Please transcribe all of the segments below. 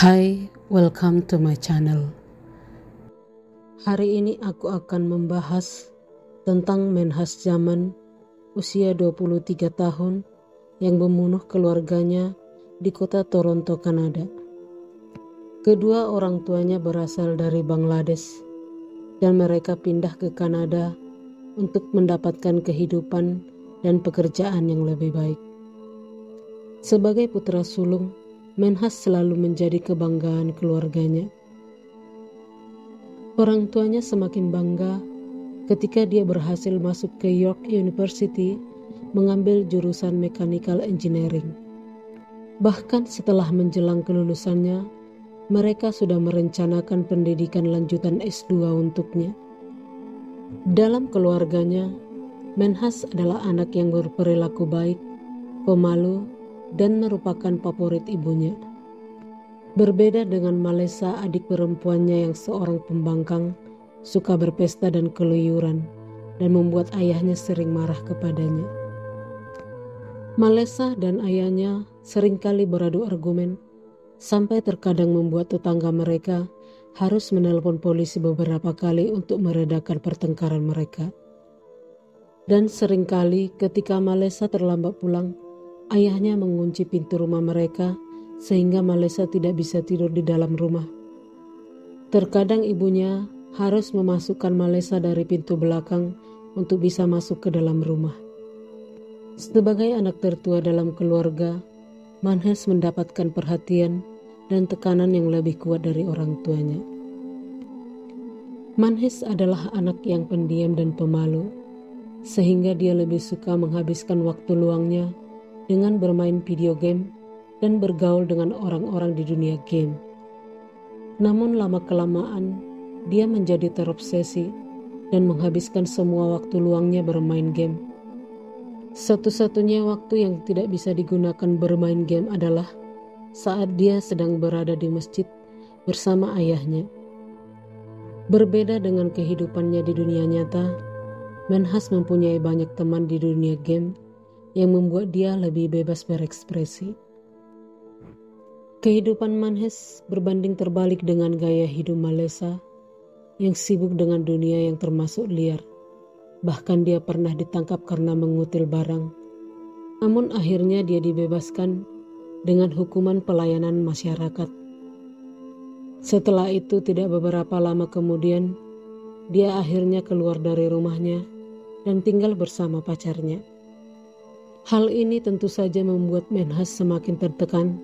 Hai, welcome to my channel. Hari ini aku akan membahas tentang Menhas Zaman usia 23 tahun yang membunuh keluarganya di kota Toronto, Kanada. Kedua orang tuanya berasal dari Bangladesh dan mereka pindah ke Kanada untuk mendapatkan kehidupan dan pekerjaan yang lebih baik. Sebagai putra sulung, Menhas selalu menjadi kebanggaan keluarganya. Orang tuanya semakin bangga ketika dia berhasil masuk ke York University mengambil jurusan Mechanical Engineering. Bahkan setelah menjelang kelulusannya, mereka sudah merencanakan pendidikan lanjutan S2 untuknya. Dalam keluarganya, Menhas adalah anak yang berperilaku baik, pemalu, dan merupakan favorit ibunya. Berbeda dengan Malesa, adik perempuannya yang seorang pembangkang, suka berpesta dan keluyuran, dan membuat ayahnya sering marah kepadanya. Malesa dan ayahnya seringkali beradu argumen, sampai terkadang membuat tetangga mereka harus menelpon polisi beberapa kali untuk meredakan pertengkaran mereka. Dan seringkali ketika Malesa terlambat pulang, ayahnya mengunci pintu rumah mereka sehingga Malesa tidak bisa tidur di dalam rumah. Terkadang ibunya harus memasukkan Malesa dari pintu belakang untuk bisa masuk ke dalam rumah. Sebagai anak tertua dalam keluarga, Menhas mendapatkan perhatian dan tekanan yang lebih kuat dari orang tuanya. Menhas adalah anak yang pendiam dan pemalu, sehingga dia lebih suka menghabiskan waktu luangnya dengan bermain video game dan bergaul dengan orang-orang di dunia game. Namun lama-kelamaan dia menjadi terobsesi dan menghabiskan semua waktu luangnya bermain game. Satu-satunya waktu yang tidak bisa digunakan bermain game adalah saat dia sedang berada di masjid bersama ayahnya. Berbeda dengan kehidupannya di dunia nyata, Menhas mempunyai banyak teman di dunia game yang membuat dia lebih bebas berekspresi. Kehidupan Menhas berbanding terbalik dengan gaya hidup Malesa yang sibuk dengan dunia yang termasuk liar. Bahkan dia pernah ditangkap karena mengutil barang. Namun akhirnya dia dibebaskan dengan hukuman pelayanan masyarakat. Setelah itu tidak beberapa lama kemudian, dia akhirnya keluar dari rumahnya dan tinggal bersama pacarnya. Hal ini tentu saja membuat Menhas semakin tertekan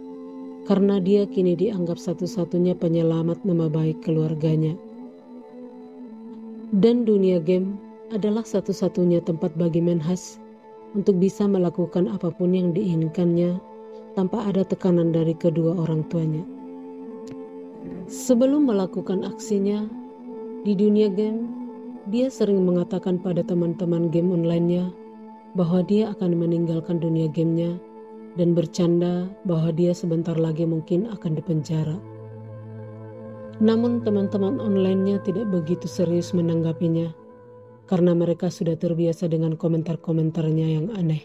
karena dia kini dianggap satu-satunya penyelamat nama baik keluarganya. Dan dunia game adalah satu-satunya tempat bagi Menhas untuk bisa melakukan apapun yang diinginkannya tanpa ada tekanan dari kedua orang tuanya. Sebelum melakukan aksinya di dunia game, dia sering mengatakan pada teman-teman game online-nya bahwa dia akan meninggalkan dunia gamenya dan bercanda bahwa dia sebentar lagi mungkin akan dipenjara. Namun teman-teman online-nya tidak begitu serius menanggapinya karena mereka sudah terbiasa dengan komentar-komentarnya yang aneh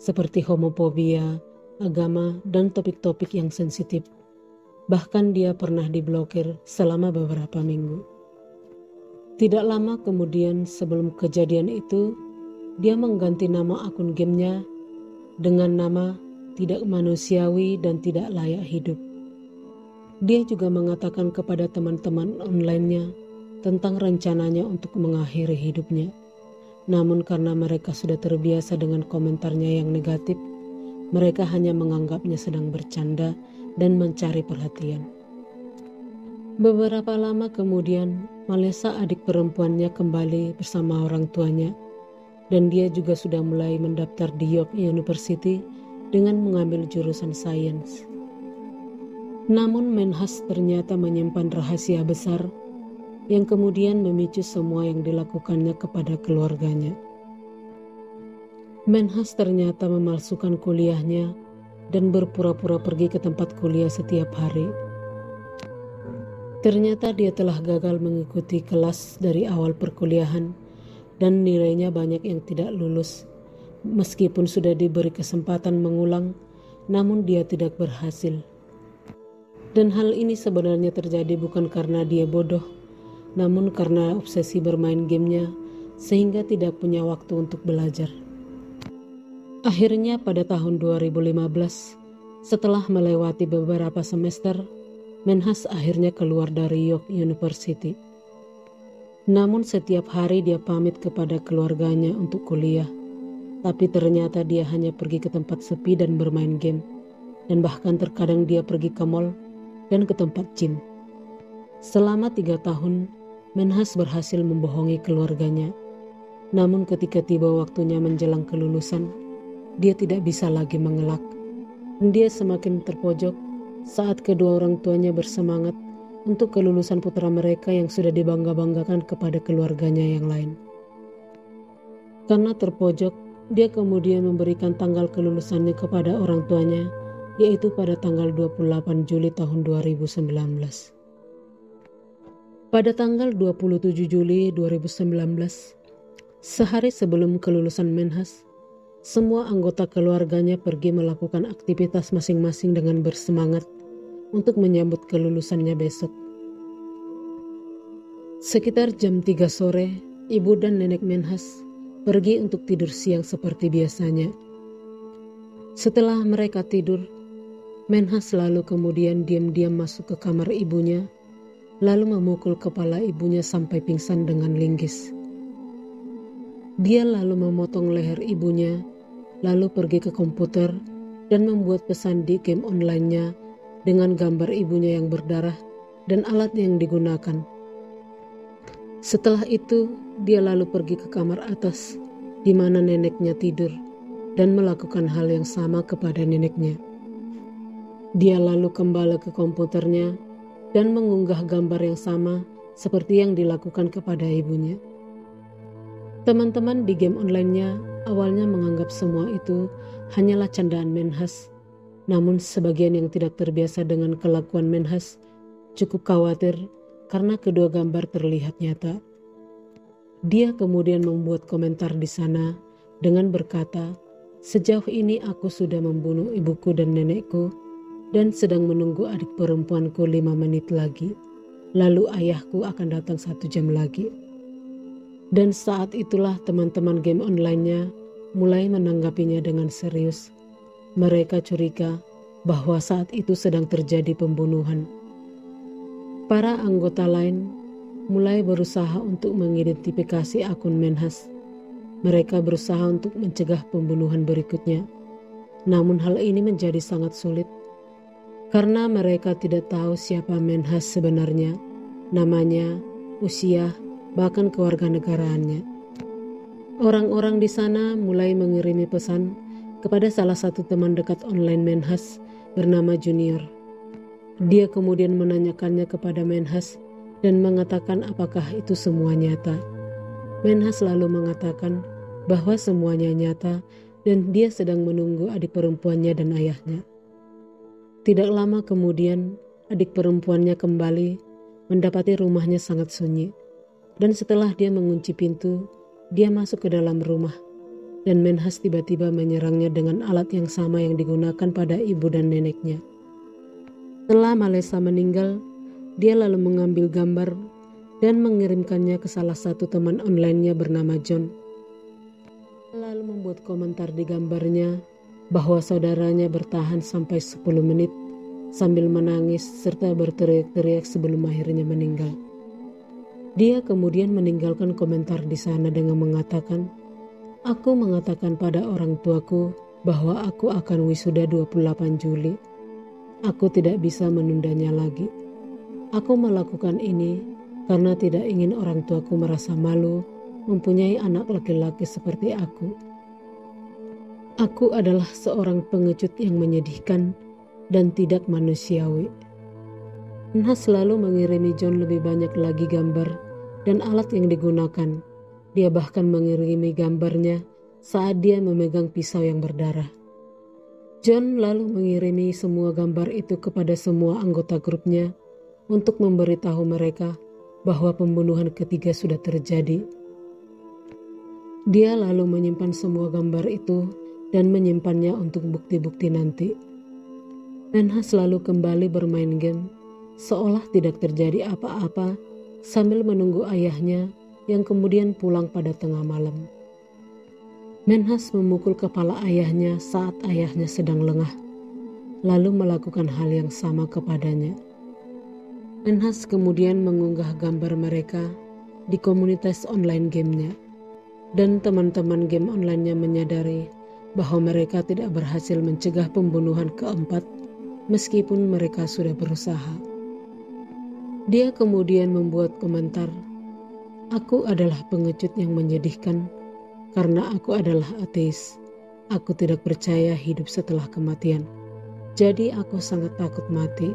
seperti homofobia, agama, dan topik-topik yang sensitif. Bahkan dia pernah diblokir selama beberapa minggu. Tidak lama kemudian sebelum kejadian itu, dia mengganti nama akun gamenya dengan nama tidak manusiawi dan tidak layak hidup. Dia juga mengatakan kepada teman-teman online-nya tentang rencananya untuk mengakhiri hidupnya. Namun karena mereka sudah terbiasa dengan komentarnya yang negatif, mereka hanya menganggapnya sedang bercanda dan mencari perhatian. Beberapa lama kemudian, Malesa, adik perempuannya, kembali bersama orang tuanya. Dan dia juga sudah mulai mendaftar di York University dengan mengambil jurusan sains. Namun Menhas ternyata menyimpan rahasia besar yang kemudian memicu semua yang dilakukannya kepada keluarganya. Menhas ternyata memalsukan kuliahnya dan berpura-pura pergi ke tempat kuliah setiap hari. Ternyata dia telah gagal mengikuti kelas dari awal perkuliahan dan nilainya banyak yang tidak lulus. Meskipun sudah diberi kesempatan mengulang, namun dia tidak berhasil. Dan hal ini sebenarnya terjadi bukan karena dia bodoh, namun karena obsesi bermain gamenya sehingga tidak punya waktu untuk belajar. Akhirnya pada tahun 2015, setelah melewati beberapa semester, Menhas akhirnya keluar dari York University. Namun setiap hari dia pamit kepada keluarganya untuk kuliah, tapi ternyata dia hanya pergi ke tempat sepi dan bermain game, dan bahkan terkadang dia pergi ke mall dan ke tempat gym. Selama 3 tahun, Menhas berhasil membohongi keluarganya. Namun ketika tiba waktunya menjelang kelulusan, dia tidak bisa lagi mengelak. Dia semakin terpojok saat kedua orang tuanya bersemangat untuk kelulusan putra mereka yang sudah dibangga-banggakan kepada keluarganya yang lain. Karena terpojok, dia kemudian memberikan tanggal kelulusannya kepada orang tuanya, yaitu pada tanggal 28 Juli tahun 2019. Pada tanggal 27 Juli 2019, sehari sebelum kelulusan Menhas, semua anggota keluarganya pergi melakukan aktivitas masing-masing dengan bersemangat untuk menyambut kelulusannya besok. Sekitar jam 3 sore, ibu dan nenek Menhas pergi untuk tidur siang seperti biasanya. Setelah mereka tidur, Menhas lalu kemudian diam-diam masuk ke kamar ibunya, lalu memukul kepala ibunya sampai pingsan dengan linggis. Dia lalu memotong leher ibunya, lalu pergi ke komputer dan membuat pesan di game online-nya dengan gambar ibunya yang berdarah dan alat yang digunakan. Setelah itu, dia lalu pergi ke kamar atas di mana neneknya tidur dan melakukan hal yang sama kepada neneknya. Dia lalu kembali ke komputernya dan mengunggah gambar yang sama seperti yang dilakukan kepada ibunya. Teman-teman di game online-nya awalnya menganggap semua itu hanyalah candaan Menhas, namun sebagian yang tidak terbiasa dengan kelakuan Menhas cukup khawatir karena kedua gambar terlihat nyata. Dia kemudian membuat komentar di sana dengan berkata, "Sejauh ini aku sudah membunuh ibuku dan nenekku dan sedang menunggu adik perempuanku 5 menit lagi. Lalu ayahku akan datang 1 jam lagi." Dan saat itulah teman-teman game online-nya mulai menanggapinya dengan serius. Mereka curiga bahwa saat itu sedang terjadi pembunuhan. Para anggota lain mulai berusaha untuk mengidentifikasi akun Menhas. Mereka berusaha untuk mencegah pembunuhan berikutnya. Namun hal ini menjadi sangat sulit karena mereka tidak tahu siapa Menhas sebenarnya, namanya, usia, bahkan kewarganegaraannya. Orang-orang di sana mulai mengirimi pesan kepada salah satu teman dekat online Menhas bernama Junior. Dia kemudian menanyakannya kepada Menhas dan mengatakan apakah itu semua nyata. Menhas lalu mengatakan bahwa semuanya nyata dan dia sedang menunggu adik perempuannya dan ayahnya. Tidak lama kemudian, adik perempuannya kembali mendapati rumahnya sangat sunyi. Dan setelah dia mengunci pintu, dia masuk ke dalam rumah. Dan Menhas tiba-tiba menyerangnya dengan alat yang sama yang digunakan pada ibu dan neneknya. Setelah Malesa meninggal, dia lalu mengambil gambar dan mengirimkannya ke salah satu teman online-nya bernama John. Lalu membuat komentar di gambarnya bahwa saudaranya bertahan sampai 10 menit sambil menangis serta berteriak-teriak sebelum akhirnya meninggal. Dia kemudian meninggalkan komentar di sana dengan mengatakan, "Aku mengatakan pada orang tuaku bahwa aku akan wisuda 28 Juli. Aku tidak bisa menundanya lagi. Aku melakukan ini karena tidak ingin orang tuaku merasa malu mempunyai anak laki-laki seperti aku. Aku adalah seorang pengecut yang menyedihkan dan tidak manusiawi." Menhas selalu mengirimi John lebih banyak lagi gambar dan alat yang digunakan. Dia bahkan mengirimi gambarnya saat dia memegang pisau yang berdarah. John lalu mengirimi semua gambar itu kepada semua anggota grupnya untuk memberitahu mereka bahwa pembunuhan ketiga sudah terjadi. Dia lalu menyimpan semua gambar itu dan menyimpannya untuk bukti-bukti nanti. Menhas lalu kembali bermain game, seolah tidak terjadi apa-apa sambil menunggu ayahnya yang kemudian pulang pada tengah malam. Menhas memukul kepala ayahnya saat ayahnya sedang lengah, lalu melakukan hal yang sama kepadanya. Menhas kemudian mengunggah gambar mereka di komunitas online gamenya, dan teman-teman game online-nya menyadari bahwa mereka tidak berhasil mencegah pembunuhan keempat meskipun mereka sudah berusaha. Dia kemudian membuat komentar, "Aku adalah pengecut yang menyedihkan karena aku adalah ateis. Aku tidak percaya hidup setelah kematian. Jadi aku sangat takut mati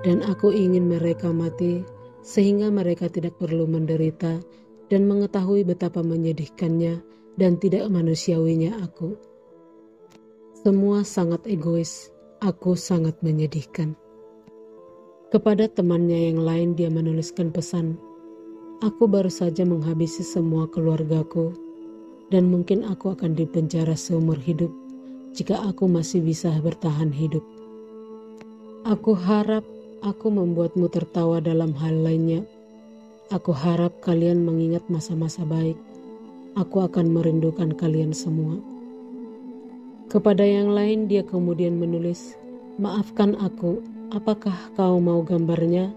dan aku ingin mereka mati sehingga mereka tidak perlu menderita dan mengetahui betapa menyedihkannya dan tidak manusiawinya aku. Semua sangat egois. Aku sangat menyedihkan." Kepada temannya yang lain dia menuliskan pesan, "Aku baru saja menghabisi semua keluargaku dan mungkin aku akan dipenjara seumur hidup jika aku masih bisa bertahan hidup. Aku harap aku membuatmu tertawa dalam hal lainnya. Aku harap kalian mengingat masa-masa baik. Aku akan merindukan kalian semua." Kepada yang lain dia kemudian menulis, "Maafkan aku, apakah kau mau gambarnya?"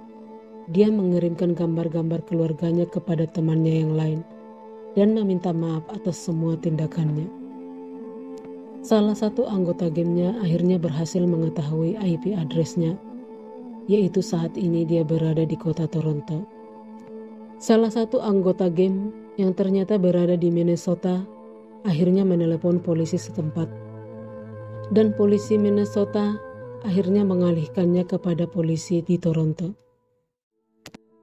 Dia mengirimkan gambar-gambar keluarganya kepada temannya yang lain dan meminta maaf atas semua tindakannya. Salah satu anggota gamenya akhirnya berhasil mengetahui IP address-nya, yaitu saat ini dia berada di kota Toronto. Salah satu anggota game yang ternyata berada di Minnesota akhirnya menelepon polisi setempat, dan polisi Minnesota akhirnya mengalihkannya kepada polisi di Toronto.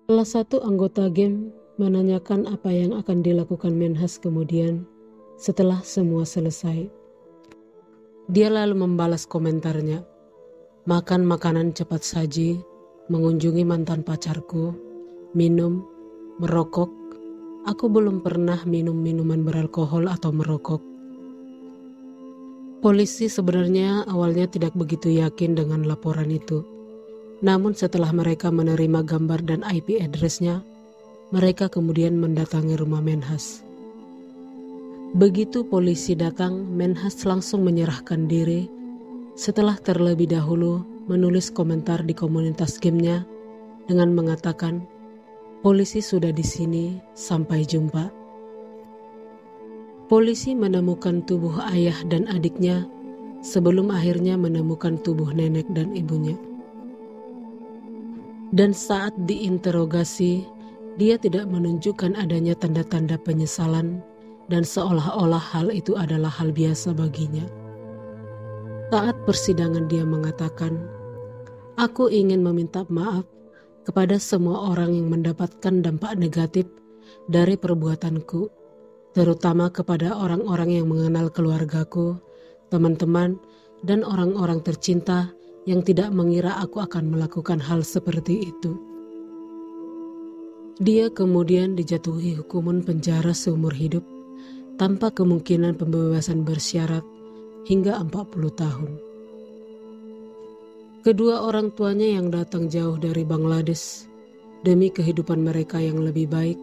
Salah satu anggota game menanyakan apa yang akan dilakukan Menhas kemudian setelah semua selesai. Dia lalu membalas komentarnya, "Makan makanan cepat saji, mengunjungi mantan pacarku, minum, merokok. Aku belum pernah minum minuman beralkohol atau merokok." Polisi sebenarnya awalnya tidak begitu yakin dengan laporan itu. Namun setelah mereka menerima gambar dan IP address-nya, mereka kemudian mendatangi rumah Menhas. Begitu polisi datang, Menhas langsung menyerahkan diri setelah terlebih dahulu menulis komentar di komunitas gamenya dengan mengatakan, "Polisi sudah di sini, sampai jumpa." Polisi menemukan tubuh ayah dan adiknya sebelum akhirnya menemukan tubuh nenek dan ibunya. Dan saat diinterogasi, dia tidak menunjukkan adanya tanda-tanda penyesalan dan seolah-olah hal itu adalah hal biasa baginya. Saat persidangan dia mengatakan, "Aku ingin meminta maaf kepada semua orang yang mendapatkan dampak negatif dari perbuatanku, terutama kepada orang-orang yang mengenal keluargaku, teman-teman, dan orang-orang tercinta yang tidak mengira aku akan melakukan hal seperti itu." Dia kemudian dijatuhi hukuman penjara seumur hidup tanpa kemungkinan pembebasan bersyarat hingga 40 tahun. Kedua orang tuanya yang datang jauh dari Bangladesh demi kehidupan mereka yang lebih baik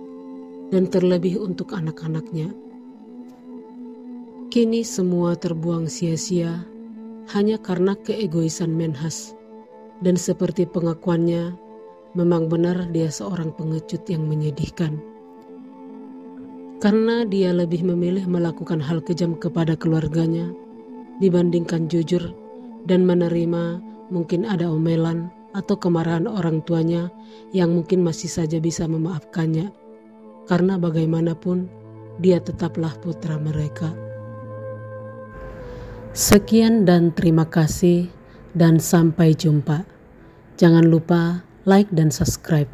dan terlebih untuk anak-anaknya. Kini semua terbuang sia-sia hanya karena keegoisan Menhas, dan seperti pengakuannya, memang benar dia seorang pengecut yang menyedihkan. Karena dia lebih memilih melakukan hal kejam kepada keluarganya dibandingkan jujur dan menerima mungkin ada omelan atau kemarahan orang tuanya yang mungkin masih saja bisa memaafkannya. Karena bagaimanapun, dia tetaplah putra mereka. Sekian dan terima kasih, dan sampai jumpa. Jangan lupa like dan subscribe.